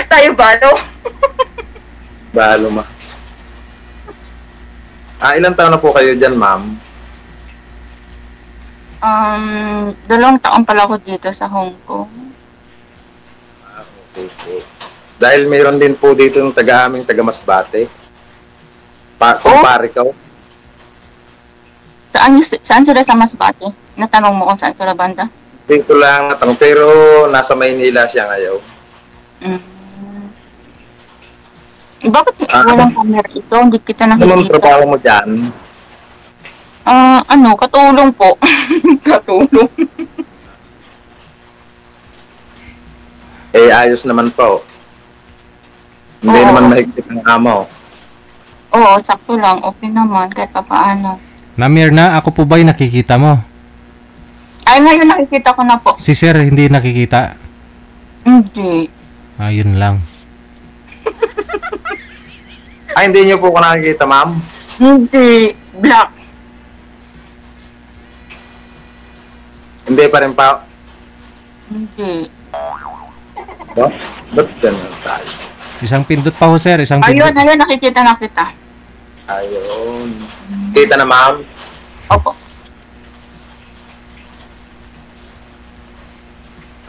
Parehas tayo balo. Balo ma. Ilang taon na po kayo dyan, ma'am? 2 taon pala ako dito sa Hong Kong. Okay po. Dahil mayroon din po dito yung taga-aming taga-Masbate. Kumpare ko. Saan sila sa Masbate? Natanong mo kung saan sila banda? Dito lang natanong, pero nasa Maynila siya ngayon. Bakit walang camera ito? Hindi kita nakikita. Anong trabaho mo dyan? Katulong po. Katulong. Ayos naman po. Hindi naman mahigpit ang amo. Oo, sakto lang. Okay naman, kahit papaano. Na Mirna, ako po ba'y nakikita mo? Ay, ngayon nakikita ko na po. Si Sir hindi nakikita? Hindi. Yun lang. Hindi niyo po ko nakikita, ma'am? Hindi. Black. Hindi pa rin pa. Hindi. Ba't ganun tayo? Isang pindot pa ho, Sir. Isang pindot. Ayun, nakikita na kita. Ayun. Kita na, ma'am? Opo.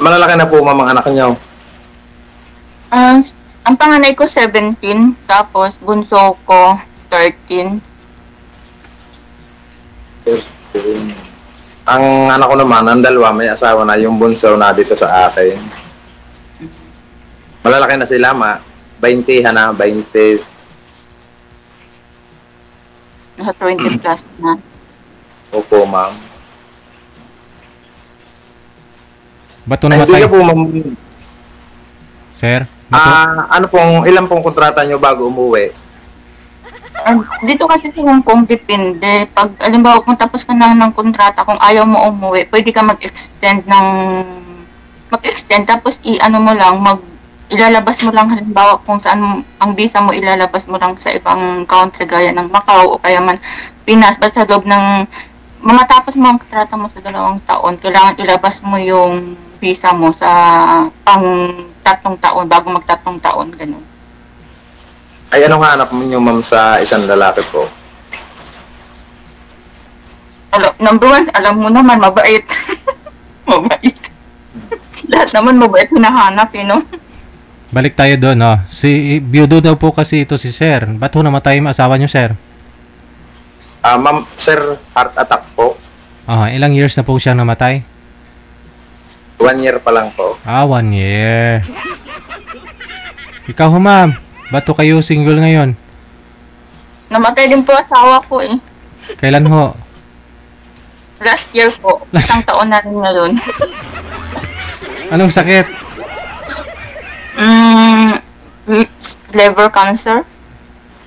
Malalaki na po, ma'am, ang anak niyo. Ang panganay ko 17, tapos bunso ko 13. Ang anak ko naman, ang dalawa, may asawa na, yung bunso na dito sa akin. Malalaki na sila, 20 na, 20. Nasa 20 plus na. Opo, ma'am. Ba't ito namatay? Hindi ka po, ma'am. Sir? Ilan pong kontrata nyo bago umuwi? Dito kasi sa Hong Kong, depende. Pag, alimbawa, kung tapos ka na ng kontrata, kung ayaw mo umuwi, pwede ka mag-extend, tapos ilalabas mo lang, halimbawa, kung saan ang visa mo, ilalabas mo lang sa ibang country, gaya ng Macau, o kaya man Pinas, basta sa loob ng, matapos mo ang kontrata mo sa 2 taon, kailangan ilabas mo yung visa mo sa pang 3 taon, bago mag-3 taon, ganun. Ay, ano nga anak mo nyo, ma'am, sa isang lalaki po? Number 1, alam mo naman, mabait. Mabait. Lahat naman mabait hinahanap, no? Balik tayo doon, no? Si Biyudo daw po kasi ito si Sir. Ba't ho namatay yung asawa niyo, Sir? Ma'am, sir, heart attack po. Ilang years na po siya namatay? 1 year pa lang po. 1 year. Ikaw ho, ma'am. Ba't ho kayo single ngayon? Namatay din po asawa ko eh. Kailan ho? Last year po. Isang taon na rin ngayon. Anong sakit? Liver cancer.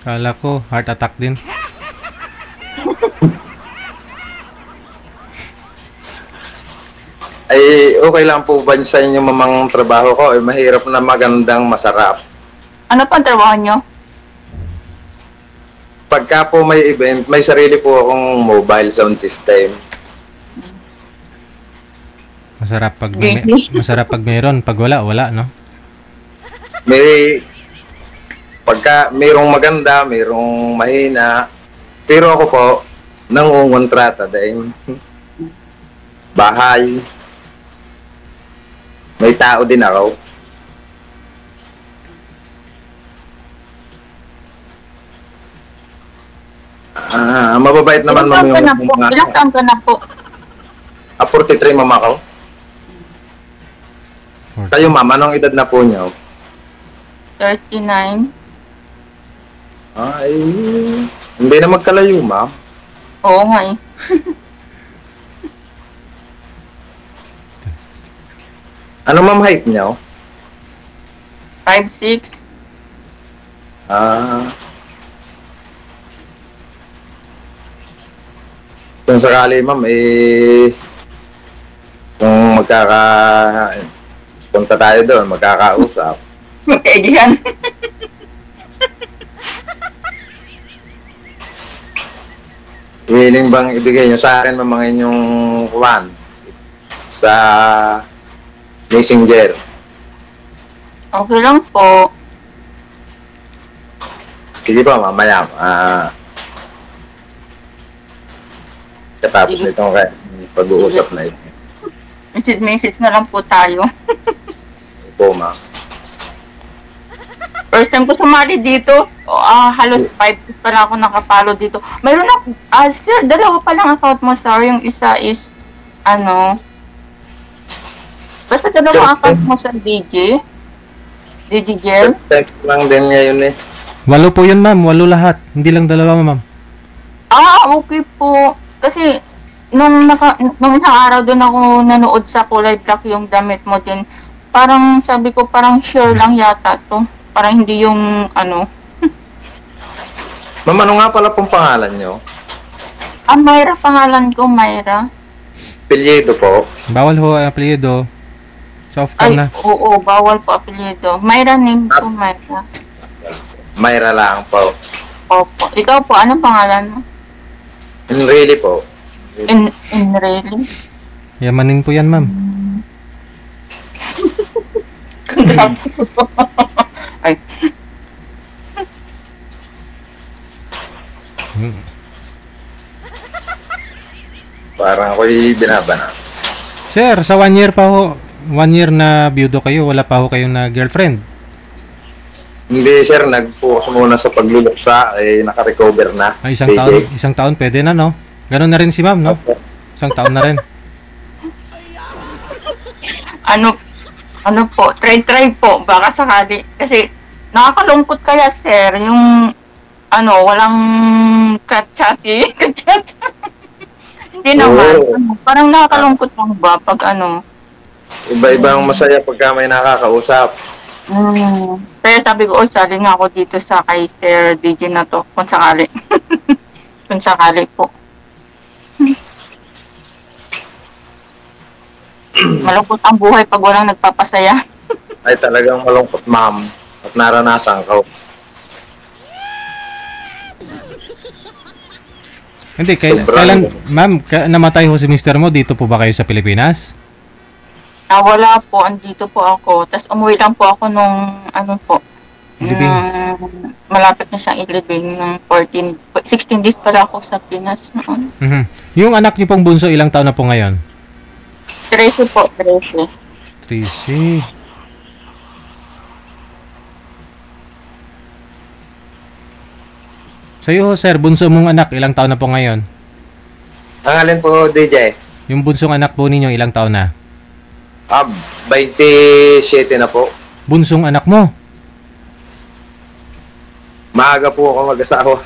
Kala ko, heart attack din. Ay, okay lang po ba sa inyo mamang trabaho ko? Mahirap na magandang masarap. Ano pa ang trabaho nyo? Pagka po may event, may sarili po akong mobile sound system. Masarap pag meron, pag wala, no? Pagka mayroong maganda, mayroong mahina. Pero ako po, nangungontrata dahil bahay. May tao din ako. Mababait naman Ilang taon ka na po? 43 mama ko. Kayo ma'am, anong edad na po niyo? 39. Ay, hindi na magkalayo ma'am. Oo nga eh. Ano ma'am height niyo? 5'6". Kung sakali ma'am, kung punta tayo doon, magkakausap. Magkaibigan. Willing bang ibigay nyo sa akin mga inyong kuwan sa Messenger? Okay lang po. Sige po, mamaya. Katapos Sige. nitong pag-uusap na ito. Message na lang po tayo. Po, ma'am. First time ko sumali dito. Halos 5 days pala ako nakapalo dito. Mayroon ako, sir, dalawa pa lang account mo, sir. Yung isa is, basta dalawa account mo sa DJ. DJ Gel. First time lang din ngayon eh. 8 po yun, ma'am. 8 lahat. Hindi lang dalawa, ma'am. Okay po. Kasi, nung isang araw doon ako nanood sa Kulay Black yung damit mo din, parang sabi ko, parang sure lang yata to. Parang hindi yung, Ma'am, ano nga pala pong pangalan nyo? Mayra pangalan ko, Mayra. Pilyedo po. Bawal ho ang apelyido. Soft cam na. Oo, bawal po apelyido. Mayra name ko, Mayra. Mayra lang po. Opo. Ikaw po, anong pangalan mo? Really po. In really? Yamanin po yan, ma'am. Ay, Parang ako'y binabanas. Sir, sa 1 year pa ho. 1 year na biyudo kayo, wala pa ho kayong na girlfriend. Hindi sir, nag-focus muna sa pagluluksa, naka-recover na. Ay, isang taon pwede na, no? Ganon na rin si ma'am, no? Isang taon na rin. ano po, try po, baka sakali. Kasi, nakakalungkot kaya, sir, yung, walang kachati. Hindi naman. Parang nakakalungkot lang ba pag Iba-ibang masaya pagka may nakakausap. Kaya sabi ko, sali nga ako dito sa kay Sir DJ na to, kung sakali. Kung sakali po. Malungkot ang buhay pag walang nagpapasaya. Ay talagang malungkot, ma'am. At naranasan ko. Hindi, Sobrang- kailan, ma'am, namatay ho si mister mo, dito po ba kayo sa Pilipinas? Wala po, andito po ako. Tapos umuwi lang po ako nung, Ilibing. Malapit na siyang ilibing ng 16 days pala ako sa Pinas noon. Mhm. Yung anak niyo pong bunso, ilang taon na po ngayon? 13 po, 13. 13. Sa'yo ho, sir, bunso mong anak, ilang taon na po ngayon? Ang alin po, DJ? Yung bunsong anak po ninyo, ilang taon na? 27 na po. Bunsong anak mo? Maaga po ako mag-asawa.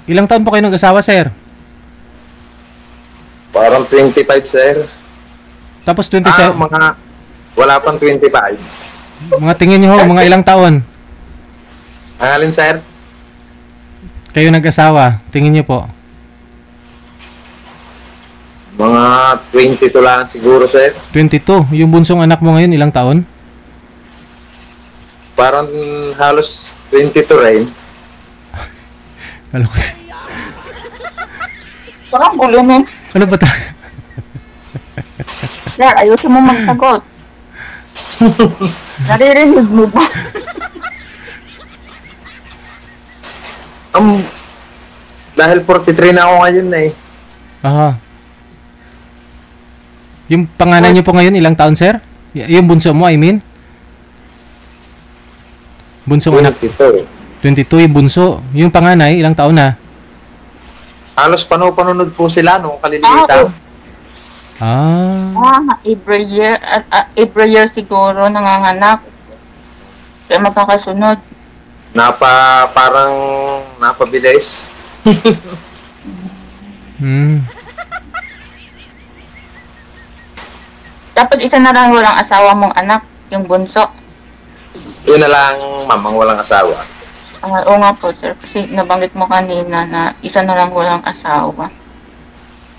Ilang taon po kayo nag-asawa, sir? Parang 25, sir. Tapos 27, Wala pang 25. mga tingin niyo ho, mga ilang taon Ang alin, sir? kayo nag-asawa? Tingin niyo po. Mga 22 lang siguro, sir. 22. Yung bunsong anak mo ngayon, ilang taon? Parang halos 22 rin. Alam ko. Parang gulo nun. Ano ba talaga? Sir, ayusin mo magsagot. Naririnig mo ba? Dahil 43 na ako ngayon eh. Aha. Yung panganay niyo po ngayon, ilang taon, sir? Yung bunso mo, I mean? Bunsong anak. 22. 22 yung bunso. Yung panganay, ilang taon na? Halos panunod po sila nung kalilitan. Every year siguro nanganganak. Kaya magkakasunod. Parang napabilis. Dapat isa na lang walang asawa mong anak, yung bunso. Yun na lang, mamang walang asawa. Oo nga po, sir. Kasi nabanggit mo kanina na isa na lang walang asawa.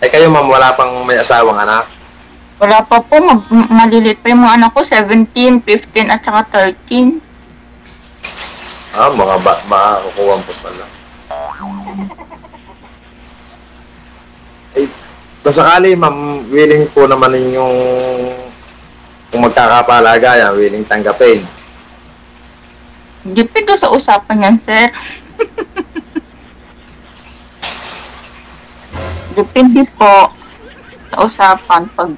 Eh kayo, ma'am, wala pang may asawang anak. Wala pa po. Malilit pa yung mga anak ko. 17, 15, at saka 13. Mga makakukuha po pala. Basakali, ma'am, willing po naman yung Kung magkakapalagayan, willing tanggapin. Depende sa usapan yan, sir. Depende po sa usapan pag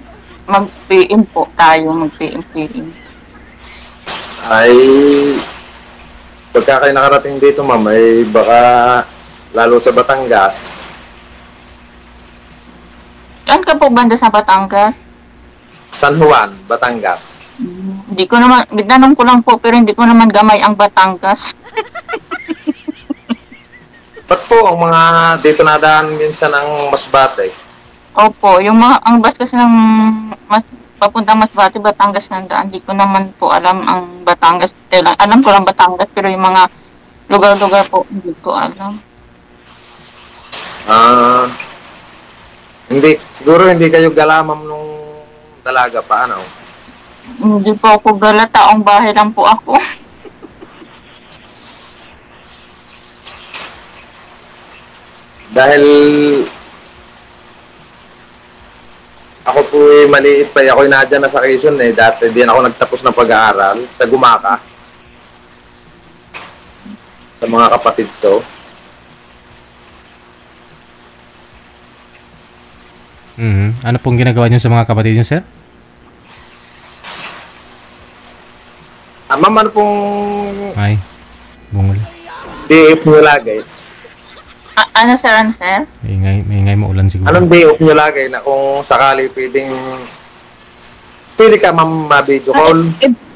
mag-PM po tayo, mag-PM. Ay, pagka kayo nakarating dito, ma'am, ay baka lalo sa Batangas. Saan ka po banda sa Batangas? San Juan, Batangas. Hindi ko naman, ginanong ko lang po, pero hindi ko naman gamay ang Batangas. Ba't po ang mga dito nadaan minsan ng Masbate? Opo, yung mga, ang bus kasi ng papuntang Masbate, Batangas nandaan. Hindi ko naman po alam ang Batangas. Alam ko lang Batangas, pero yung mga lugar-lugar po, hindi ko alam. Hindi, siguro hindi kayo galamam nung dalaga pa, ano? Hindi po ako gala, taong bahay lang po ako. Dahil ako po maliit pa, ako'y nadyan na sa Quezon eh. Dati din ako nagtapos ng pag-aaral sa Gumaka. Sa mga kapatid ko. Ano pong ginagawa niyo sa mga kapatid niyo, sir? Ma'am, ano pong Ay, bungol. day off nyo lagay? Ano sir? May ingay maulan siguro. Anong day off nyo lagay na kung sakali pwede ka ma'am ma-video call?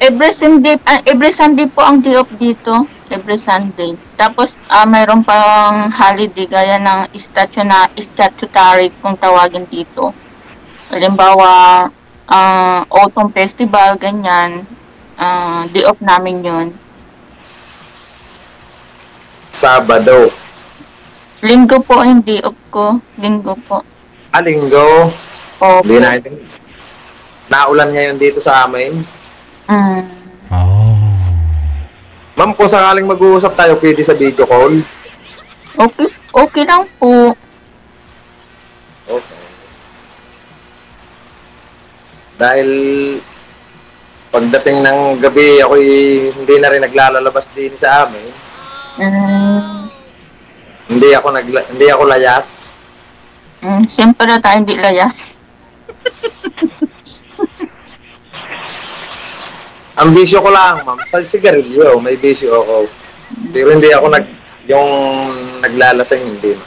Every Sunday po ang day off dito. Every Sunday. Tapos, mayroon pang holiday gaya ng statutory kung tawagin dito. Halimbawa, autumn festival, ganyan. Day off namin yun. Sabado. Linggo po yung day off ko. Linggo po. Linggo. Opo. Hindi natin. Naulan ngayon dito sa amin. Oh. Ma'am, kung sakaling mag-uusap tayo, pwede sa video call? Okay lang po. Okay. Dahil pagdating ng gabi, ako'y hindi na rin naglalabas din sa amin. Hindi ako layas. Siyempre na tayo hindi layas. Ang bisyo ko lang, ma'am, sa sigarilyo, may bisyo ako. Pero hindi ako yung naglalasing, hindi.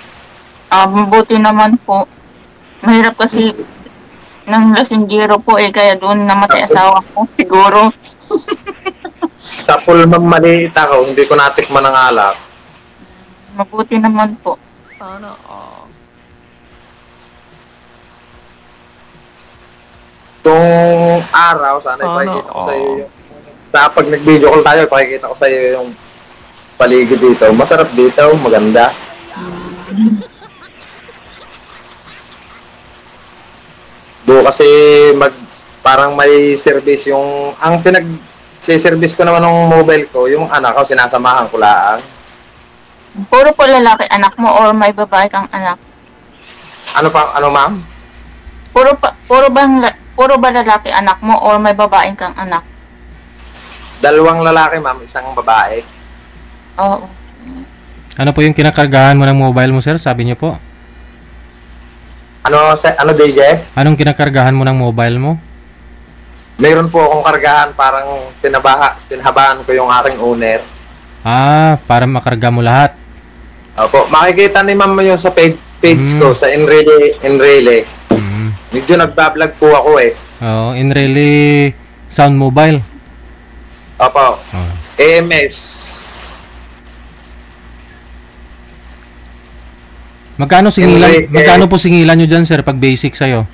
Mabuti naman po. Mahirap kasi ng lasinggero po kaya doon namatay asawa ko, siguro. Sa pool, ma'am, maliit ako, hindi ko natikman ng alak. Mabuti naman po. Sana all. Itong araw, sana ipakikita ko sa iyo yung... Pag nag-video call tayo, ipakikita ko sa iyo yung paligid dito. Masarap dito, maganda. Do kasi parang may service yung... Ang service ko naman ng mobile ko, yung anak ko, sinasamahan ko lang. Puro po lalaki anak mo or may babae kang anak? Ano ma'am? Puro ba lalaki anak mo or may babaeng kang anak? 2 lalaki ma'am, 1 babae. Oo. Ano po yung kinakargahan mo ng mobile mo, sir? Sabi niyo po. Ano DJ? Anong kinakargahan mo ng mobile mo? Mayroon po akong kargahan, parang pinahabaan ko yung aking owner. Para makarga mo lahat. Opo, makikita ni ma'am yun sa page ko, sa Enrile. Medyo nagbablog po ako eh. Enrile Sound Mobile. Opo. AMS. Magkano po singilan nyo dyan, sir, pag basic sa'yo?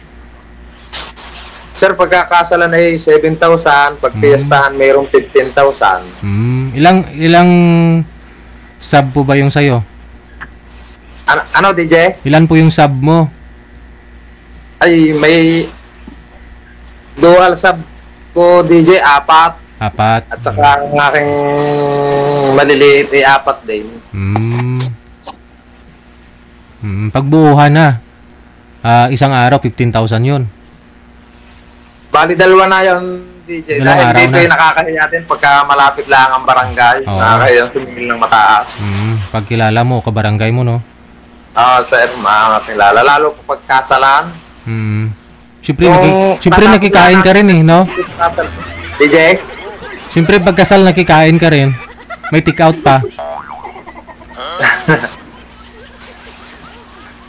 Sir, pagkakasalan ay 7,000, pag piyastahan mayroong 15,000. Ilang sub po ba yung sa'yo? Ano, DJ? Ilan po yung sub mo? Ay, may dual sub ko, DJ, 4. Apat. At saka ang aking maliliit ay 4 din. Pagbuuhan na, isang araw, 15,000 yun. Bali, 2 na yun, DJ. Dalawang Dahil araw dito na. yung nakakahiya din pagka malapit lang ang barangay. Oo. Nakakahiya sumingil ng mataas. Pag kilala mo, kabarangay mo, no? Sir, mga kilala. Lalo po pagkasalan. Siyempre, Yung siyempre tatapos nakikain lang ka rin eh, no? DJ? Siyempre pagkasal nakikain ka rin. May take out pa.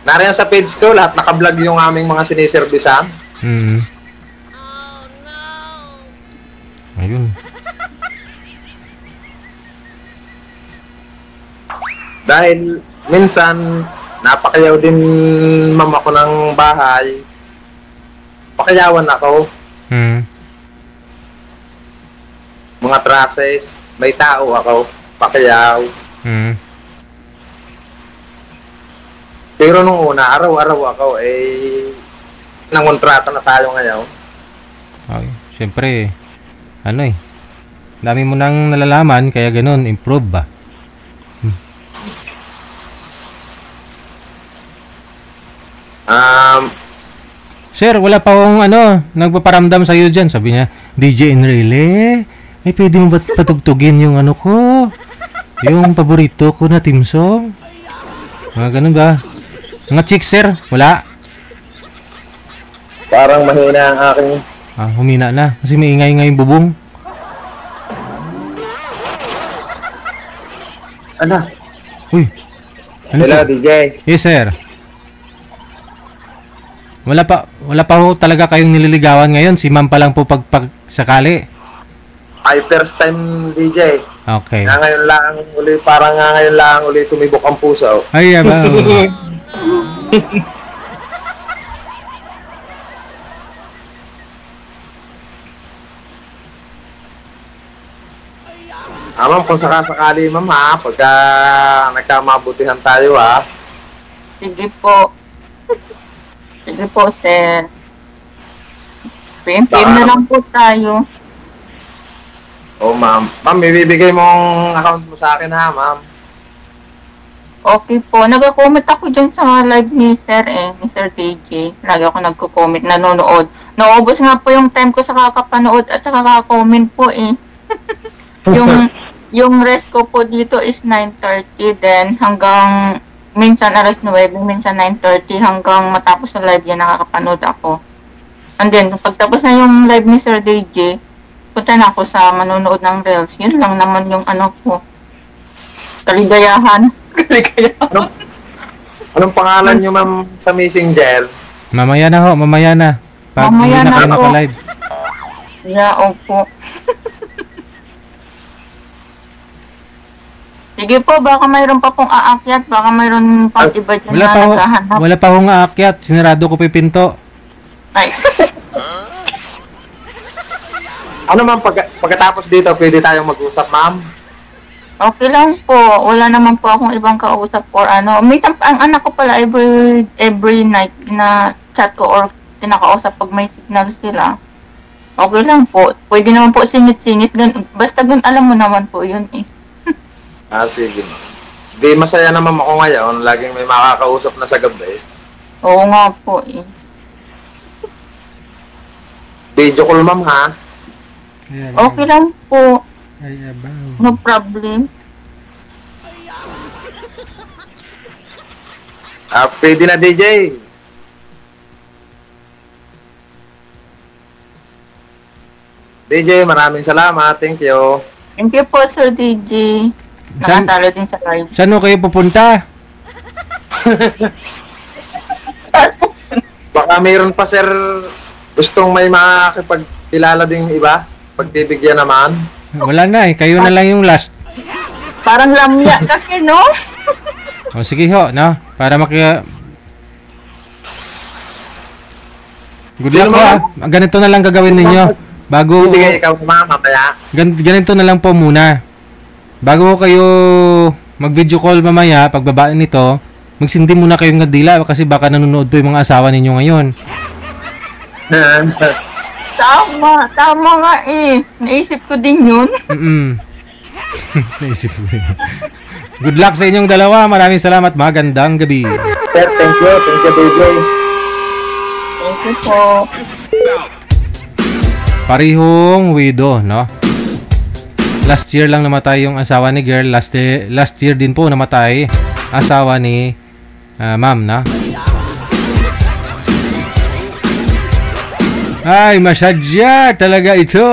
Nariyan sa page ko, lahat nakablog yung aming mga siniservisan. Ayun. Dahil minsan, napakayaw din mama ko ng bahay. Pakayawan ako. Mga trusses, may tao ako. Pakayaw. Pero nung una, araw-araw ako, nangontrata na tayo ngayon. Okay. Siyempre, ano eh. Dami mo nang nalalaman, kaya ganun, improve ba? Sir, wala pa akong nagpaparamdam sa iyo diyan. Sabi niya, DJ Enrile, pwede mo ba patugtugin yung ano ko? Yung paborito ko na team song? Mga ganun ba? Mga chicks, sir, wala. Parang mahina ang aking... Humina na. Kasi may ingay-ingay yung bubong. Ano? Uy. Hello, po? DJ. Yes, sir. Wala pa ho talaga kayong nililigawan ngayon. Si ma'am pa lang po pag sakali. Ay, first time DJ. Okay. Ngayon lang uli, parang ngayon lang uli tumibok ang puso. Ay, aba. Ma'am, kung sakasakali, ma'am, ha, pagka nagkamabutihan tayo, ha. Sige po. Sige po, sir. PM na lang po tayo. Ma'am. Ma'am, ibibigay mong account mo sa akin, ha, ma'am. Okay po. Nag-comment ako dyan sa live ni Sir ni Sir DJ. Lagi ako nagko-comment, nanonood. Naubos nga po yung time ko sa kakapanood at sa kaka-comment po yung rest ko po dito is 9:30, then hanggang minsan alas 9, minsan 9:30 hanggang matapos sa live yan nakakapanood ako. And then, pagtapos na yung live ni Sir DJ, punta na ako sa manonood ng Reels. Yun lang naman yung ko. Kaligayahan. Anong pangalan nyo, ma'am, sa Messenger? Mamaya na ho, mamaya na. Pag Mamaya hindi na kayo na ho. naka-live. Yeah, opo. Sige po, baka mayroon pa pong aakyat, baka mayroon pang iba dyan Wala na pa ho, naghahanap. wala pa hong aakyat. Sinarado ko pa yung pinto. Ay, Ano, ma'am, pagkatapos dito, pwede tayong mag-usap, ma'am? okay lang po. Wala naman po akong ibang kausap or Minsan, ang anak ko pala every night na chat ko or tinakausap pag may signal sila. Okay lang po. Pwede naman po singit-singit. Basta alam mo naman po yun eh. Sige, ma'am. Di masaya naman ako ngayon. Laging may makakausap na sa gabi. Oo nga po eh. Video call, ma'am, ha? Okay lang po. Ay, abaw. No problem. Pwede na, DJ. DJ, maraming salamat. Thank you. Thank you po, Sir DJ. Nakatalo din sa live. Saan ho kayo pupunta? Baka mayroon pa, sir, gustong may makakipagkilala ding iba. Pagbibigyan naman. Wala na eh. Kayo na lang yung last. Parang lamya kasi, no? O sige ho, no? Para Good Sino luck ho, mo? Ganito na lang gagawin ninyo. Bago... Bibigay ikaw naman, mamaya. Ganito na lang po muna. Bago kayo mag-video call mamaya, pagbabaan nito, magsindi muna kayong nadila kasi baka nanonood po yung mga asawa ninyo ngayon. Tama nga eh. Naisip ko din yun. Naisip ko din. Good luck sa inyong dalawa. Maraming salamat. Magandang gabi. Sir, thank you. Thank you, DJ. Thank you po. Parihong widow, no? Last year lang namatay yung asawa ni girl. Last year din po namatay asawa ni ma'am, no? Ay, masadya talaga ito.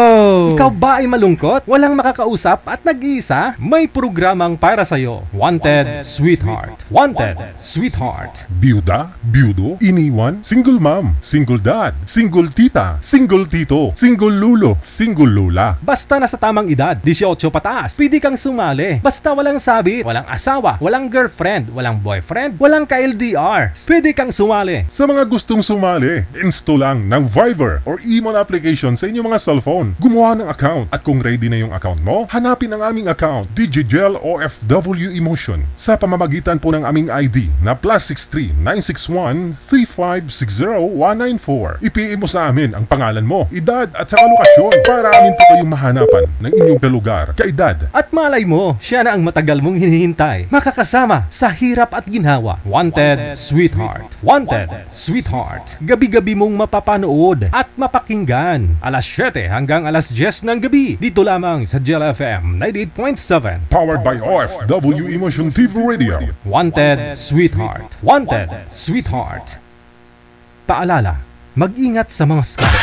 Ikaw ba ay malungkot? Walang makakausap at nag-iisa? May programang para sa'yo. Wanted Sweetheart. Wanted Sweetheart. Byuda, byudo, iniwan, single mom, single dad, single tita, single tito, single lulo, single lula. Basta nasa tamang edad, 18 pataas, pwede kang sumali. Basta walang sabit, walang asawa, walang girlfriend, walang boyfriend, walang ka-LDR. Pwede kang sumali. Sa mga gustong sumali, install lang ng Viber or email application sa inyong mga cellphone. Gumawa ng account at kung ready na yung account mo, hanapin ang aming account, Digigel OFW Emotion, sa pamamagitan po ng aming ID na +63 961 3560194. I-PM mo sa amin ang pangalan mo, edad at saka lokasyon para amin po kayong mahanapan ng inyong kalugar, kaedad. At malay mo, siya na ang matagal mong hinihintay. Makakasama sa hirap at ginhawa. Wanted Sweetheart. Wanted Sweetheart. Gabi-gabi mong mapapanood at mapakinggan. Alas 7 hanggang alas 10 ng gabi. Dito lamang sa Gel FM 98.7. Powered by OFW Emotion TV Radio. Wanted Sweetheart. Wanted Sweetheart. Paalala, mag-ingat sa mga scam.